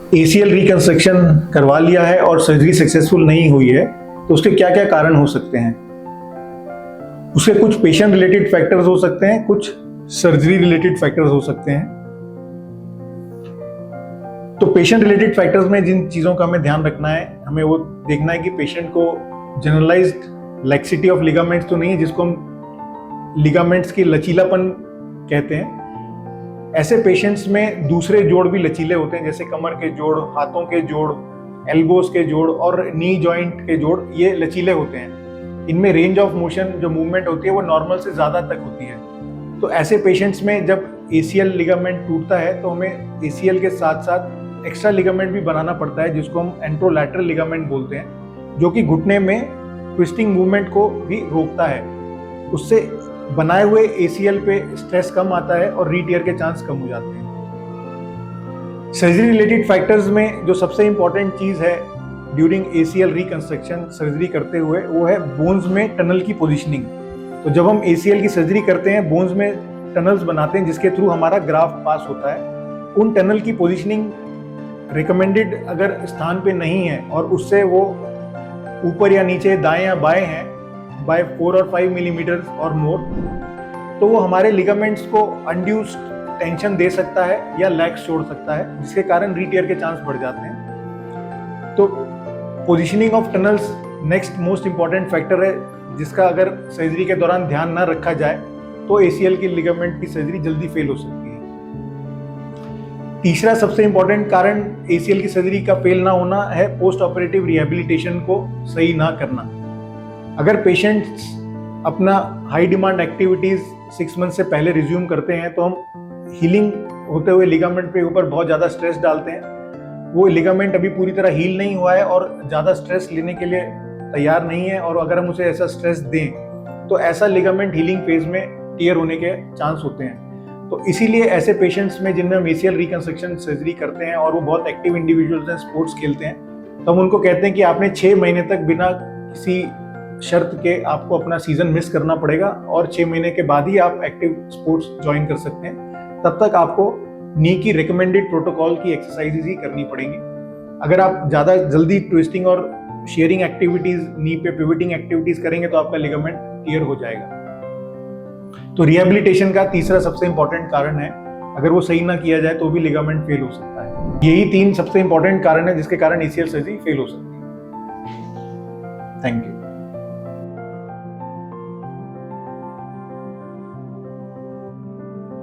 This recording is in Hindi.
ACL रिकंस्ट्रक्शन करवा लिया है और सर्जरी सक्सेसफुल नहीं हुई है, तो उसके क्या क्या कारण हो सकते हैं? उसके कुछ पेशेंट रिलेटेड फैक्टर्स हो सकते हैं, कुछ सर्जरी रिलेटेड फैक्टर्स हो सकते हैं। तो पेशेंट रिलेटेड फैक्टर्स में जिन चीज़ों का हमें ध्यान रखना है, हमें वो देखना है कि पेशेंट को जनरलाइज्ड लैक्सिटी ऑफ लिगामेंट्स तो नहीं है, जिसको हम लिगामेंट्स की लचीलापन कहते हैं। ऐसे पेशेंट्स में दूसरे जोड़ भी लचीले होते हैं, जैसे कमर के जोड़, हाथों के जोड़, एल्बोज के जोड़ और नी जॉइंट के जोड़, ये लचीले होते हैं। इनमें रेंज ऑफ मोशन जो मूवमेंट होती है वो नॉर्मल से ज़्यादा तक होती है। तो ऐसे पेशेंट्स में जब ACL लिगामेंट टूटता है तो हमें ACL के साथ साथ एक्स्ट्रा लिगामेंट भी बनाना पड़ता है, जिसको हम एंट्रोलैटरल लिगामेंट बोलते हैं, जो कि घुटने में ट्विस्टिंग मूवमेंट को भी रोकता है। उससे बनाए हुए ACL पे स्ट्रेस कम आता है और रीटियर के चांस कम हो जाते हैं। सर्जरी रिलेटेड फैक्टर्स में जो सबसे इंपॉर्टेंट चीज़ है ड्यूरिंग ACL रिकंस्ट्रक्शन सर्जरी करते हुए, वो है बोन्स में टनल की पोजीशनिंग। तो जब हम ACL की सर्जरी करते हैं, बोन्स में टनल्स बनाते हैं जिसके थ्रू हमारा ग्राफ्ट पास होता है। उन टनल की पोजीशनिंग रिकमेंडेड अगर स्थान पे नहीं है और उससे वो ऊपर या नीचे, दाएं या बाएं हैं बाय 4 और 5 मिलीमीटर और मोर, तो वो हमारे लिगामेंट्स को अनड्यूस्ड टेंशन दे सकता है या लैक्स छोड़ सकता है, जिसके कारण रीटियर के चांस बढ़ जाते हैं। तो positioning of tunnels next most important factor है, जिसका अगर सर्जरी के दौरान ध्यान ना रखा जाए तो ACL की लिगामेंट की सर्जरी जल्दी फेल हो सकती है। तीसरा सबसे इंपॉर्टेंट कारण ACL की सर्जरी का फेल ना होना है पोस्ट ऑपरेटिव रिहेबिलिटेशन को सही ना करना। अगर पेशेंट्स अपना हाई डिमांड एक्टिविटीज 6 मंथ से पहले रिज्यूम करते हैं तो हम हीलिंग होते हुए लिगामेंट पे ऊपर बहुत ज़्यादा स्ट्रेस डालते हैं। वो लिगामेंट अभी पूरी तरह हील नहीं हुआ है और ज़्यादा स्ट्रेस लेने के लिए तैयार नहीं है, और अगर हम उसे ऐसा स्ट्रेस दें तो ऐसा लिगामेंट हीलिंग फेज में टियर होने के चांस होते हैं। तो इसीलिए ऐसे पेशेंट्स में जिनमें हम ACL रिकंस्ट्रक्शन सर्जरी करते हैं और वो बहुत एक्टिव इंडिविजुअल्स हैं, स्पोर्ट्स खेलते हैं, तो हम उनको कहते हैं कि आपने 6 महीने तक बिना किसी शर्त के आपको अपना सीजन मिस करना पड़ेगा और 6 महीने के बाद ही आप एक्टिव स्पोर्ट्स ज्वाइन कर सकते हैं। तब तक आपको नी की रिकमेंडेड प्रोटोकॉल की एक्सरसाइजेज ही करनी पड़ेंगी। अगर आप ज़्यादा जल्दी ट्विस्टिंग और शेयरिंग एक्टिविटीज, नी पे पिवटिंग एक्टिविटीज करेंगे तो आपका लिगामेंट टियर हो जाएगा। तो रिहेबिलिटेशन का तीसरा सबसे इंपॉर्टेंट कारण है, अगर वो सही ना किया जाए तो भी लिगामेंट फेल हो सकता है। यही 3 सबसे इंपॉर्टेंट कारण है जिसके कारण ACL सर्जरी फेल हो सकती है। Thank you.